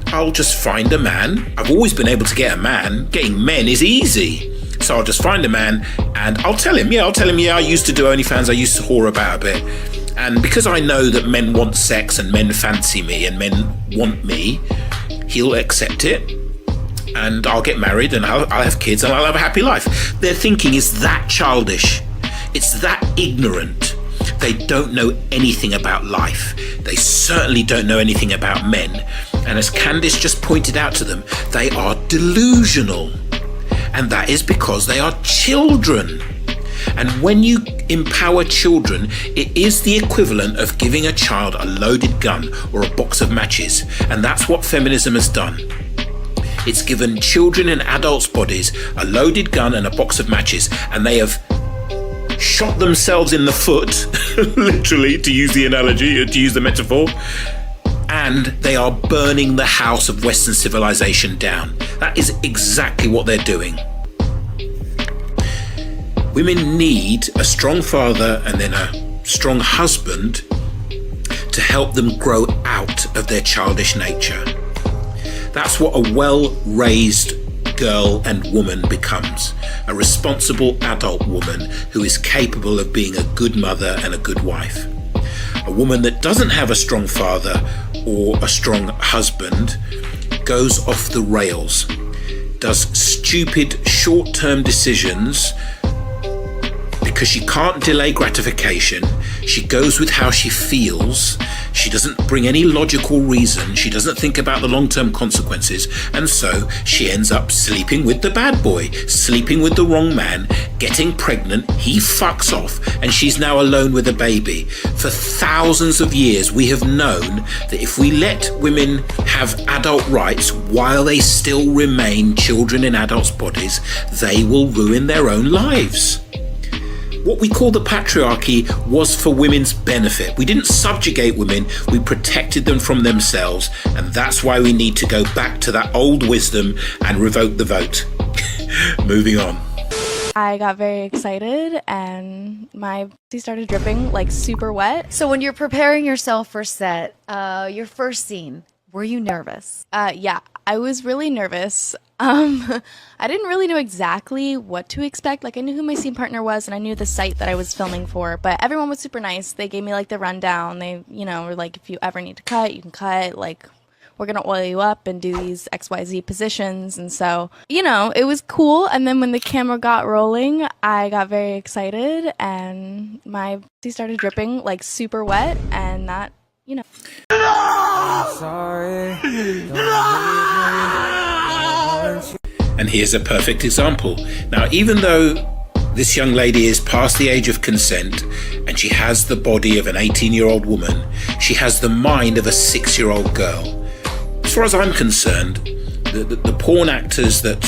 I'll just find a man. I've always been able to get a man. Getting men is easy. So I'll just find a man and I'll tell him, I used to do OnlyFans, I used to whore about a bit. And because I know that men want sex and men fancy me and men want me, he'll accept it. And I'll get married and I'll have kids and I'll have a happy life. Their thinking is that childish. It's that ignorant. They don't know anything about life. They certainly don't know anything about men. And as Candice just pointed out to them, they are delusional. And that is because they are children. And when you empower children, it is the equivalent of giving a child a loaded gun or a box of matches. And that's what feminism has done. It's given children in adults' bodies a loaded gun and a box of matches, and they have shot themselves in the foot, literally, to use the analogy, to use the metaphor, and they are burning the house of Western civilization down. That is exactly what they're doing. Women need a strong father and then a strong husband to help them grow out of their childish nature. That's what a well-raised girl and woman becomes. A responsible adult woman who is capable of being a good mother and a good wife. A woman that doesn't have a strong father or a strong husband goes off the rails, does stupid short-term decisions because she can't delay gratification. She goes with how she feels. She doesn't bring any logical reason. She doesn't think about the long-term consequences. And so she ends up sleeping with the bad boy, sleeping with the wrong man, getting pregnant. He fucks off and she's now alone with a baby. For thousands of years, we have known that if we let women have adult rights while they still remain children in adults' bodies, they will ruin their own lives. What we call the patriarchy was for women's benefit. We didn't subjugate women, we protected them from themselves, and that's why we need to go back to that old wisdom and revoke the vote. Moving on. I got very excited and my pussy started dripping like super wet. So when you're preparing yourself for set, your first scene, were you nervous? Yeah, I was really nervous. I didn't really know exactly what to expect. Like, I knew who my scene partner was and I knew the site that I was filming for, but everyone was super nice. They gave me like the rundown. They, were like, if you ever need to cut, you can cut. Like, we're going to oil you up and do these XYZ positions. And so, it was cool. And then when the camera got rolling, I got very excited and my pussy started dripping like super wet. And that, Sorry. And here's a perfect example. Now, even though this young lady is past the age of consent and she has the body of an 18-year-old woman, she has the mind of a 6-year-old girl. As far as I'm concerned, the porn actors that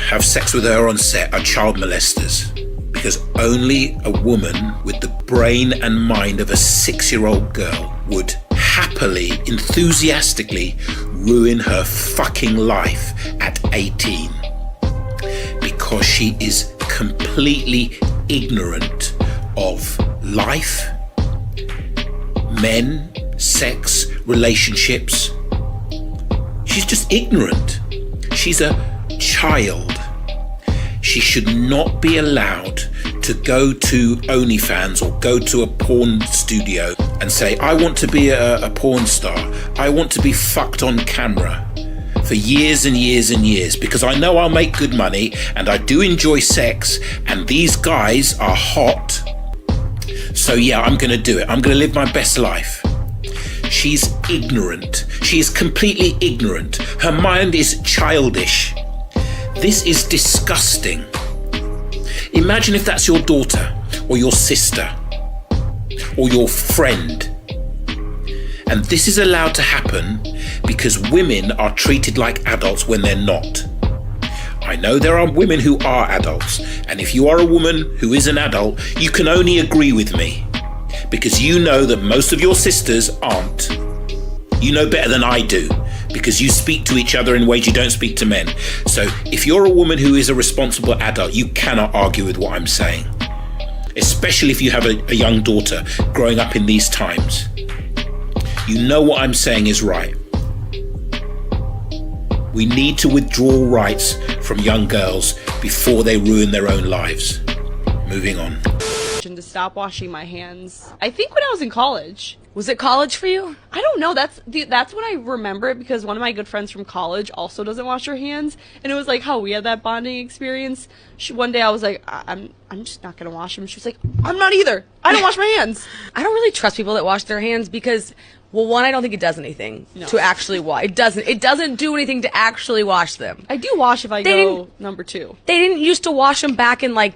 have sex with her on set are child molesters, because only a woman with the brain and mind of a 6-year-old girl would happily, enthusiastically ruin her fucking life at 18, because she is completely ignorant of life, men, sex, relationships. She's just ignorant. She's a child. She should not be allowed to go to OnlyFans or go to a porn studio and say, I want to be a porn star. I want to be fucked on camera for years and years and years, because I know I'll make good money and I do enjoy sex and these guys are hot. So yeah, I'm going to do it. I'm going to live my best life. She's ignorant. She is completely ignorant. Her mind is childish. This is disgusting. Imagine if that's your daughter or your sister or your friend. And this is allowed to happen because women are treated like adults when they're not. I know there are women who are adults, and if you are a woman who is an adult, you can only agree with me, because you know that most of your sisters aren't. You know better than I do, because you speak to each other in ways you don't speak to men. So if you're a woman who is a responsible adult, you cannot argue with what I'm saying, especially if you have a young daughter growing up in these times. You know what I'm saying is right. We need to withdraw rights from young girls before they ruin their own lives. Moving on. To stop washing my hands. I think when I was in college. Was it college for you? I don't know. That's when I remember it, because one of my good friends from college also doesn't wash her hands, and it was like how we had that bonding experience. One day I was like, I'm just not gonna wash them. She was like, I'm not either. I don't wash my hands. I don't really trust people that wash their hands because, well, one, I don't think it does anything to actually wash. It doesn't do anything to actually wash them. I do wash if I go number 2. They didn't used to wash them back in like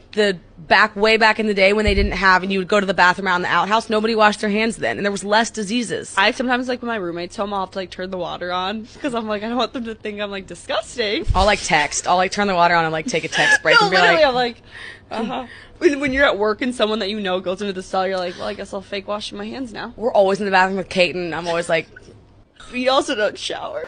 way back in the day when they didn't have, and you would go to the bathroom around the outhouse. Nobody washed their hands then, and there was less diseases. I sometimes, like, when my roommate's home, I'll have to like turn the water on because I'm like, I don't want them to think I'm like disgusting. I'll like text. I'll like turn the water on and like take a text break and be literally, like, I'm like, When you're at work and someone that you know goes into the cell, you're like, well, I guess I'll fake wash my hands now. We're always in the bathroom with Kate, and I'm always like, we also don't shower.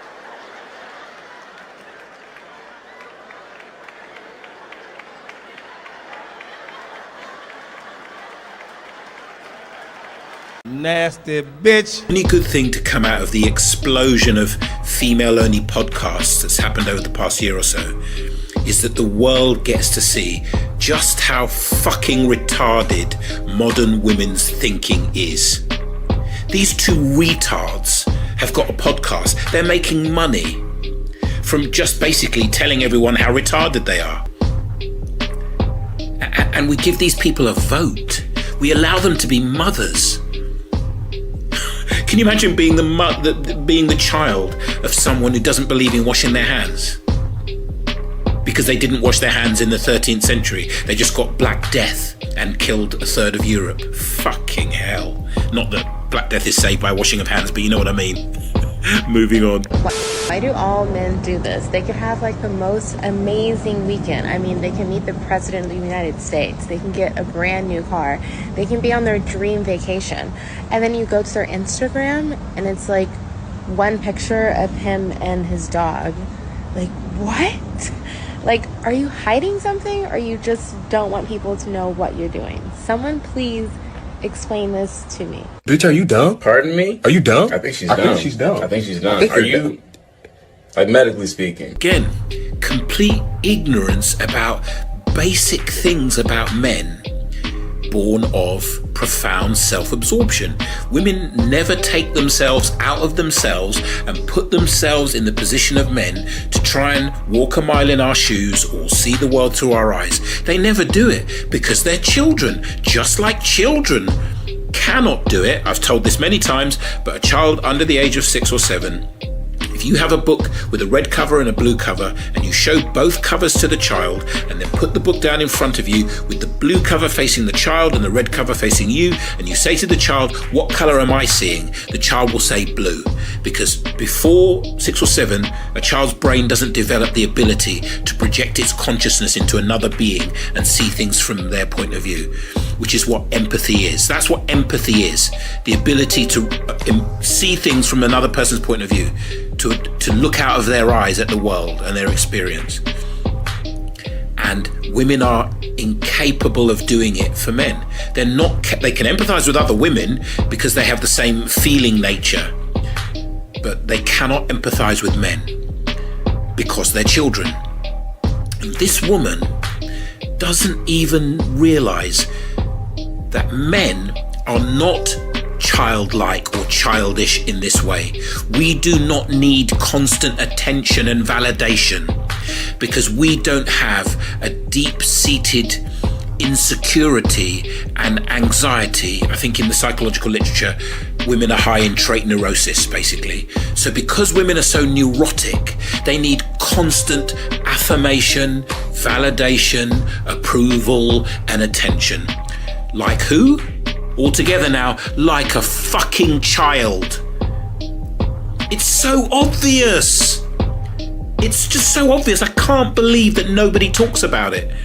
Nasty bitch. Any good thing to come out of the explosion of female-only podcasts that's happened over the past year or so is that the world gets to see just how fucking retarded modern women's thinking is. These two retards have got a podcast. They're making money from just basically telling everyone how retarded they are. And we give these people a vote. We allow them to be mothers. Can you imagine being the child of someone who doesn't believe in washing their hands? Because they didn't wash their hands in the 13th century. They just got Black Death and killed a third of Europe. Fucking hell. Not that Black Death is saved by washing of hands, but you know what I mean. Moving on. Why do all men do this? They can have like the most amazing weekend. I mean, they can meet the president of the United States. They can get a brand new car. They can be on their dream vacation. And then you go to their Instagram and it's like one picture of him and his dog. Like, what? Like, are you hiding something, or you just don't want people to know what you're doing? Someone please explain this to me. Bitch, are you dumb? Pardon me? Are you dumb? I think she's dumb. I think she's dumb. Are you, like, medically speaking? Again, complete ignorance about basic things about men, born of profound self-absorption. Women never take themselves out of themselves and put themselves in the position of men to try and walk a mile in our shoes or see the world through our eyes. They never do it because they're children, just like children cannot do it. I've told this many times, but a child under the age of 6 or 7, if you have a book with a red cover and a blue cover and you show both covers to the child and then put the book down in front of you with the blue cover facing the child and the red cover facing you, and you say to the child, what color am I seeing? The child will say blue, because before 6 or 7, a child's brain doesn't develop the ability to project its consciousness into another being and see things from their point of view, which is what empathy is. That's what empathy is, the ability to see things from another person's point of view, to look out of their eyes at the world and their experience. And women are incapable of doing it for men. They can empathize with other women because they have the same feeling nature, but they cannot empathize with men because they're children. And this woman doesn't even realize that men are not childlike or childish in this way. We do not need constant attention and validation because we don't have a deep-seated insecurity and anxiety. I think in the psychological literature, women are high in trait neurosis, basically. So because women are so neurotic, they need constant affirmation, validation, approval, and attention. Like who? All together now, like a fucking child. It's so obvious. It's just so obvious. I can't believe that nobody talks about it.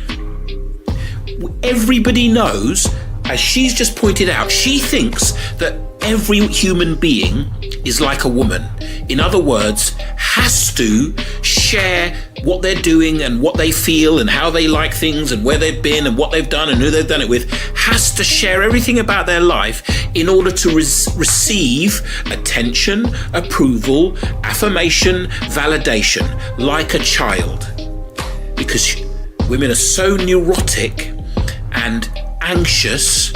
Everybody knows, as she's just pointed out, she thinks that every human being is like a woman. In other words, has to share what they're doing and what they feel and how they like things and where they've been and what they've done and who they've done it with, has to share everything about their life in order to receive attention, approval, affirmation, validation, like a child. Because women are so neurotic and anxious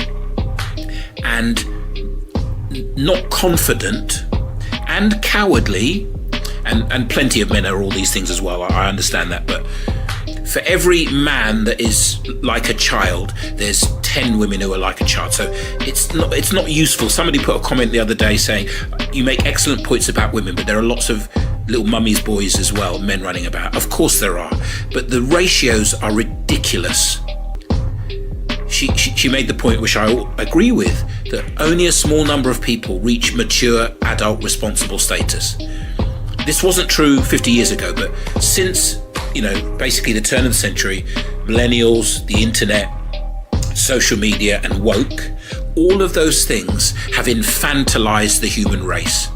and not confident and cowardly, and plenty of men are all these things as well, I understand that, but for every man that is like a child, there's 10 women who are like a child. So it's not useful. Somebody put a comment the other day saying, you make excellent points about women, but there are lots of little mummy's boys as well, men running about. Of course there are, but the ratios are ridiculous. She made the point, which I agree with, that only a small number of people reach mature, adult, responsible status. This wasn't true 50 years ago, but since, basically the turn of the century, millennials, the internet, social media, and woke, all of those things have infantilized the human race.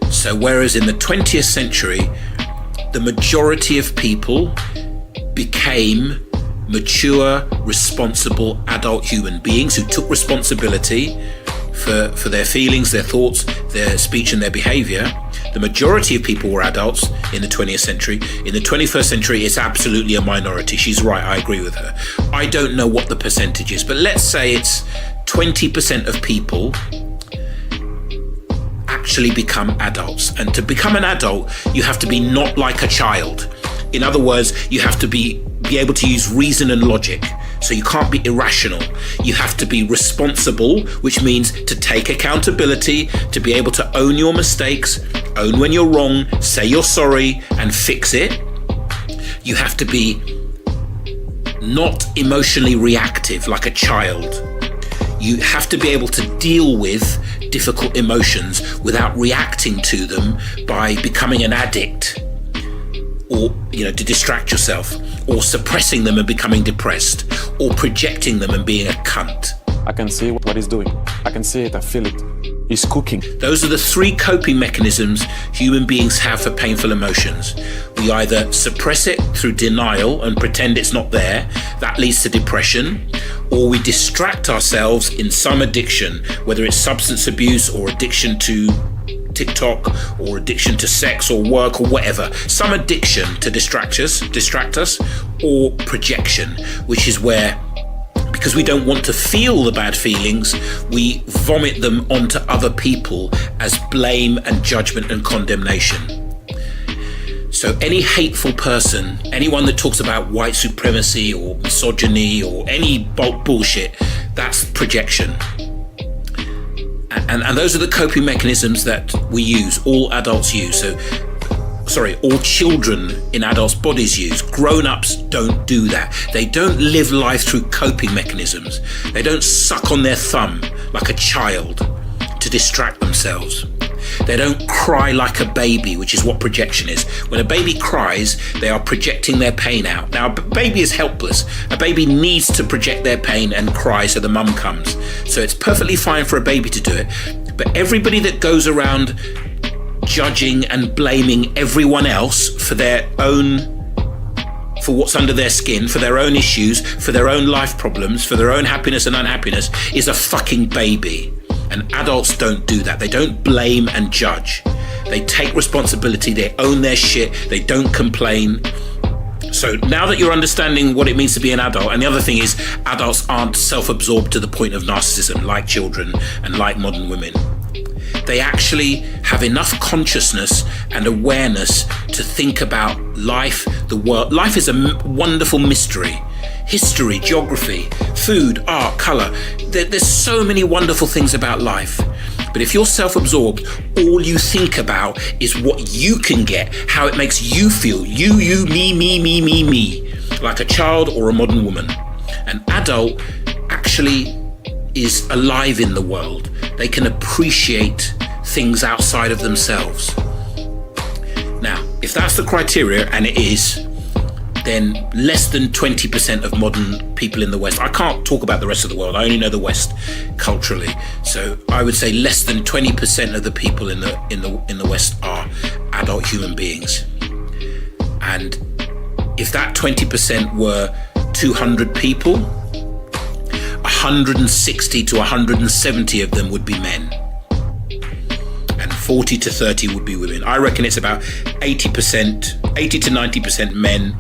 So whereas in the 20th century, the majority of people became mature, responsible, adult human beings who took responsibility for their feelings, their thoughts, their speech and their behavior. The majority of people were adults in the 20th century. In the 21st century, it's absolutely a minority. She's right, I agree with her. I don't know what the percentage is, but let's say it's 20% of people actually become adults. And to become an adult, you have to be not like a child. In other words, you have to be able to use reason and logic. So you can't be irrational. You have to be responsible, which means to take accountability, to be able to own your mistakes, own when you're wrong, say you're sorry, and fix it. You have to be not emotionally reactive like a child. You have to be able to deal with difficult emotions without reacting to them by becoming an addict, or, to distract yourself, or suppressing them and becoming depressed, or projecting them and being a cunt. I can see what he's doing. I can see it, I feel it. He's cooking. Those are the 3 coping mechanisms human beings have for painful emotions. We either suppress it through denial and pretend it's not there, that leads to depression, or we distract ourselves in some addiction, whether it's substance abuse or addiction to TikTok or addiction to sex or work or whatever, some addiction to distract us, or projection, which is where, because we don't want to feel the bad feelings, we vomit them onto other people as blame and judgment and condemnation. So any hateful person, anyone that talks about white supremacy or misogyny or any bullshit, that's projection. And those are the coping mechanisms that we use, all adults use. All children in adults' bodies use. Grown-ups don't do that. They don't live life through coping mechanisms. They don't suck on their thumb like a child to distract themselves. They don't cry like a baby, which is what projection is. When a baby cries, they are projecting their pain out. Now, a baby is helpless. A baby needs to project their pain and cry so the mum comes. So it's perfectly fine for a baby to do it. But everybody that goes around judging and blaming everyone else for what's under their skin, for their own issues, for their own life problems, for their own happiness and unhappiness, is a fucking baby. And adults don't do that. They don't blame and judge. They take responsibility, they own their shit, they don't complain. So now that you're understanding what it means to be an adult, and the other thing is, adults aren't self-absorbed to the point of narcissism like children and like modern women. They actually have enough consciousness and awareness to think about life, the world. Life is a wonderful mystery. History, geography, food, art, colour. There's so many wonderful things about life. But if you're self-absorbed, all you think about is what you can get, how it makes you feel. You, me. Like a child or a modern woman. An adult actually is alive in the world. They can appreciate things outside of themselves. Now, if that's the criteria, and it is, then less than 20% of modern people in the West, I can't talk about the rest of the world, I only know the West culturally, so I would say less than 20% of the people in the West are adult human beings. And if that 20% were 200 people, 160 to 170 of them would be men, and 40 to 30 would be women. I reckon it's about 80 to 90% men,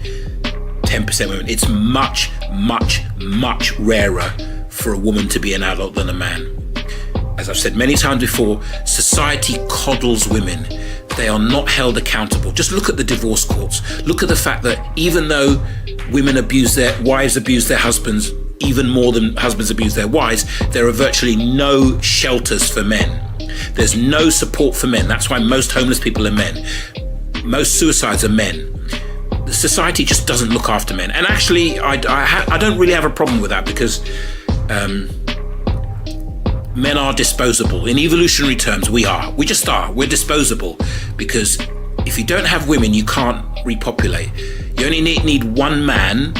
10% women. It's much, much, much rarer for a woman to be an adult than a man. As I've said many times before, society coddles women. They are not held accountable. Just look at the divorce courts. Look at the fact that even though wives abuse their husbands even more than husbands abuse their wives, there are virtually no shelters for men. There's no support for men. That's why most homeless people are men. Most suicides are men. The society just doesn't look after men. And actually, I don't really have a problem with that, because men are disposable. In evolutionary terms, we are. We just are. We're disposable, because if you don't have women, you can't repopulate. You only need one man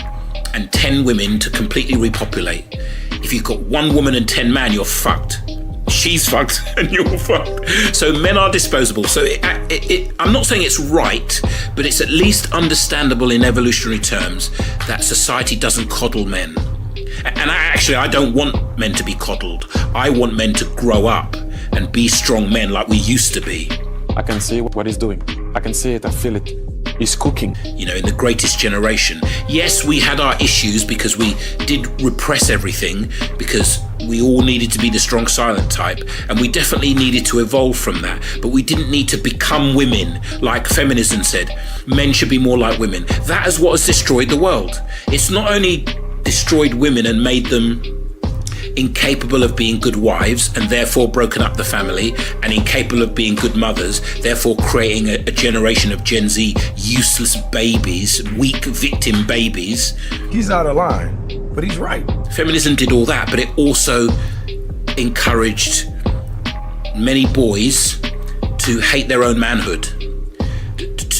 and 10 women to completely repopulate. If you've got one woman and 10 men, you're fucked. She's fucked and you're fucked. So men are disposable. So I'm not saying it's right, but it's at least understandable in evolutionary terms that society doesn't coddle men. And I don't want men to be coddled. I want men to grow up and be strong men like we used to be. I can see what he's doing. I can see it, I feel it. He's cooking. In the Greatest Generation, yes, we had our issues because we did repress everything, because we all needed to be the strong silent type, and we definitely needed to evolve from that. But we didn't need to become women, like feminism said. Men should be more like women. That is what has destroyed the world. It's not only destroyed women and made them incapable of being good wives and therefore broken up the family, and incapable of being good mothers, therefore creating a generation of Gen Z useless babies, weak victim babies. He's out of line, but he's right. Feminism did all that, but it also encouraged many boys to hate their own manhood,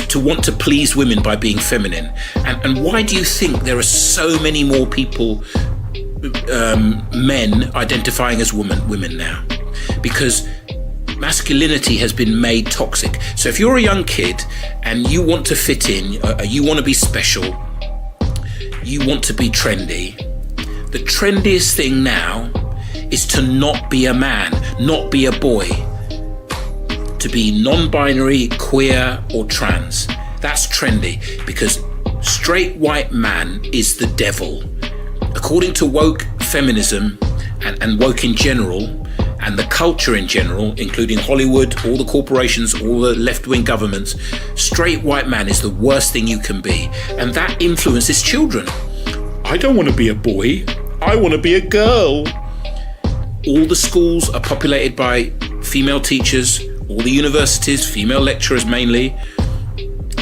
to want to please women by being feminine. And why do you think there are so many more people, men identifying as women now? Because masculinity has been made toxic. So if you're a young kid and you want to fit in, you want to be special, you want to be trendy, the trendiest thing now is to not be a man, not be a boy, to be non-binary, queer or trans. That's trendy because straight white man is the devil. According to woke feminism and woke in general, and the culture in general, including Hollywood, all the corporations, all the left-wing governments, straight white man is the worst thing you can be. And that influences children. I don't want to be a boy. I want to be a girl. All the schools are populated by female teachers, all the universities, female lecturers mainly.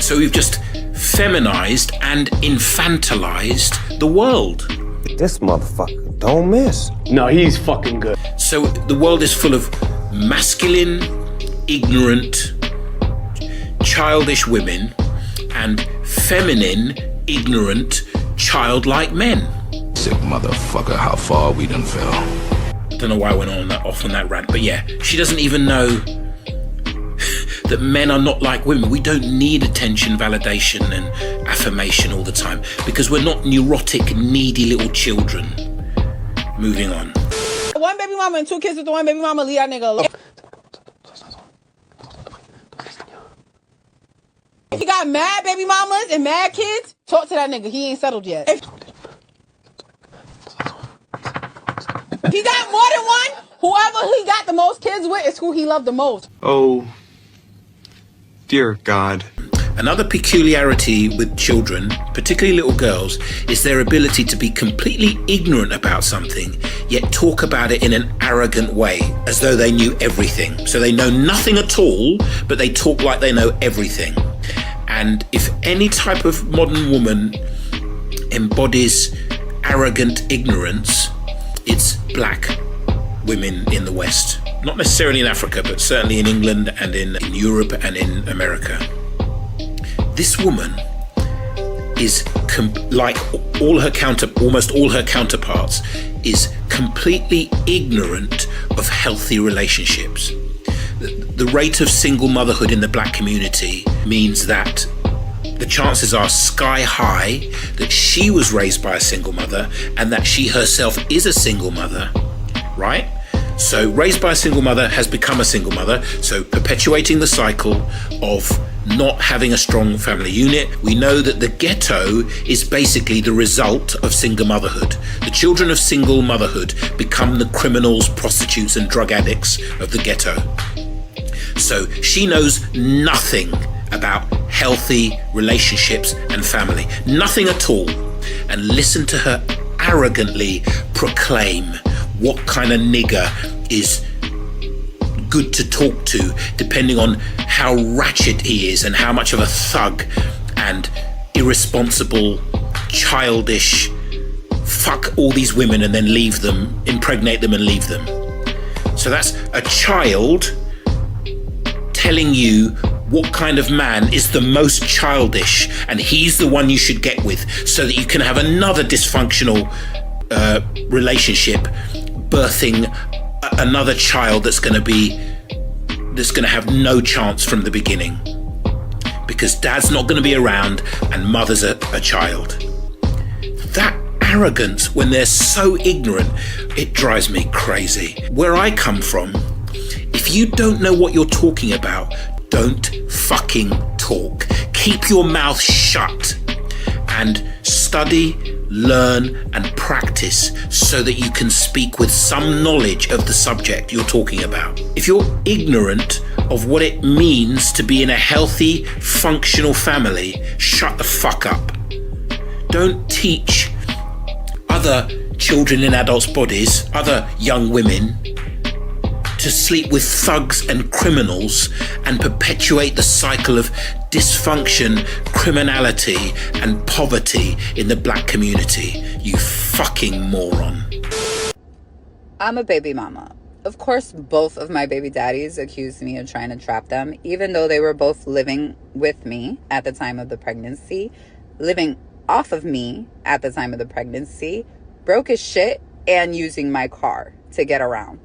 So we've just feminized and infantilized the world. This motherfucker don't miss. No, he's fucking good. So the world is full of masculine, ignorant, childish women and feminine, ignorant, childlike men. Sick motherfucker, how far we done fell. I don't know why I went off on that rant, but yeah, she doesn't even know that men are not like women. We don't need attention, validation and affirmation all the time because we're not neurotic, needy little children. Moving on. One baby mama and 2 kids with the one baby mama, leave that nigga alone. If he got mad baby mamas and mad kids, talk to that nigga. He ain't settled yet. If he got more than one, whoever he got the most kids with is who he loved the most. Oh, dear God. Another peculiarity with children, particularly little girls, is their ability to be completely ignorant about something, yet talk about it in an arrogant way, as though they knew everything. So they know nothing at all, but they talk like they know everything. And if any type of modern woman embodies arrogant ignorance, it's black women in the West. Not necessarily in Africa, but certainly in England and in Europe and in America. This woman is like almost all her counterparts, is completely ignorant of healthy relationships. The rate of single motherhood in the black community means that the chances are sky high that she was raised by a single mother and that she herself is a single mother, right? So raised by a single mother has become a single mother, so perpetuating the cycle of not having a strong family unit. We know that the ghetto is basically the result of single motherhood. The children of single motherhood become the criminals, prostitutes and drug addicts of the ghetto. So she knows nothing about healthy relationships and family, nothing at all. And listen to her arrogantly proclaim what kind of nigger is good to talk to, depending on how ratchet he is and how much of a thug and irresponsible, childish, fuck all these women and then leave them, impregnate them and leave them. So that's a child telling you what kind of man is the most childish and he's the one you should get with, so that you can have another dysfunctional relationship, birthing another child that's going to have no chance from the beginning, because dad's not going to be around and mother's a child. That arrogance, when they're so ignorant, it drives me crazy. Where I come from, if you don't know what you're talking about, don't fucking talk. Keep your mouth shut and study, learn and practice so that you can speak with some knowledge of the subject you're talking about. If you're ignorant of what it means to be in a healthy, functional family, shut the fuck up. Don't teach other children in adults' bodies, other young women, to sleep with thugs and criminals and perpetuate the cycle of dysfunction, criminality and poverty in the black community. You fucking moron. I'm a baby mama. Of course, both of my baby daddies accused me of trying to trap them, even though they were both living with me at the time of the pregnancy, living off of me at the time of the pregnancy, broke as shit, and using my car to get around.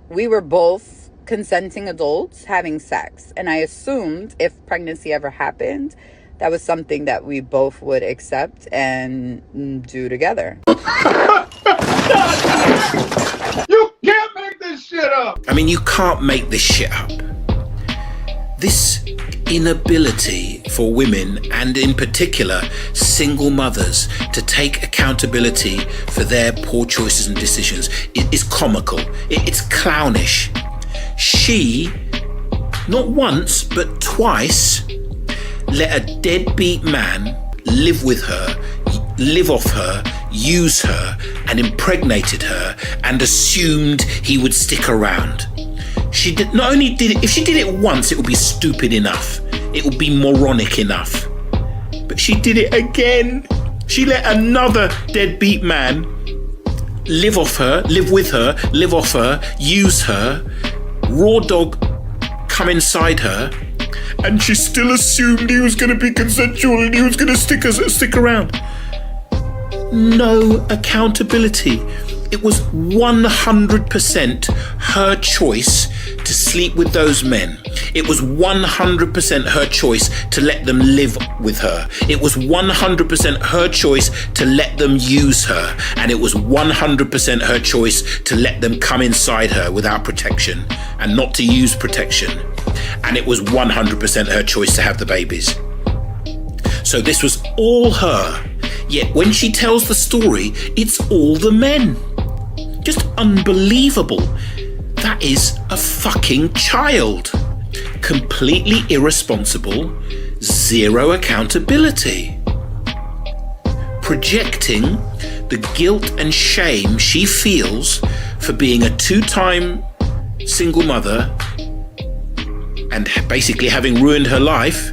We were both consenting adults having sex, and I assumed if pregnancy ever happened, that was something that we both would accept and do together. You can't make this shit up! I mean, you can't make this shit up. This inability for women, and in particular single mothers, to take accountability for their poor choices and decisions is comical. It's clownish. She, not once, but twice, let a deadbeat man live with her, live off her, use her, and impregnated her, and assumed he would stick around. She did not only did it, if she did it once, it would be stupid enough. It would be moronic enough. But she did it again. She let another deadbeat man live off her, live with her, live off her, use her, raw dog come inside her, and she still assumed he was going to be consensual and he was going to stick around. No accountability. It was 100% her choice to sleep with those men. It was 100% her choice to let them live with her. It was 100% her choice to let them use her. And it was 100% her choice to let them come inside her without protection and not to use protection. And it was 100% her choice to have the babies. So this was all her. Yet when she tells the story, it's all the men. Just unbelievable. That is a fucking child. Completely irresponsible, zero accountability. Projecting the guilt and shame she feels for being a 2-time single mother and basically having ruined her life.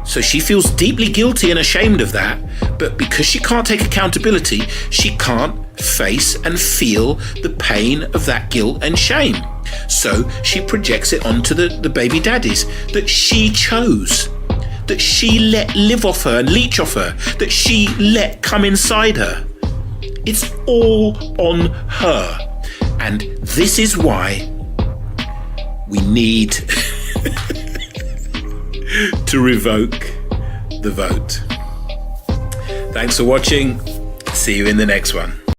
So she feels deeply guilty and ashamed of that, but because she can't take accountability, she can't face and feel the pain of that guilt and shame. So she projects it onto the baby daddies that she chose, that she let live off her and leech off her, that she let come inside her. It's all on her. And this is why we need to revoke the vote. Thanks for watching. See you in the next one.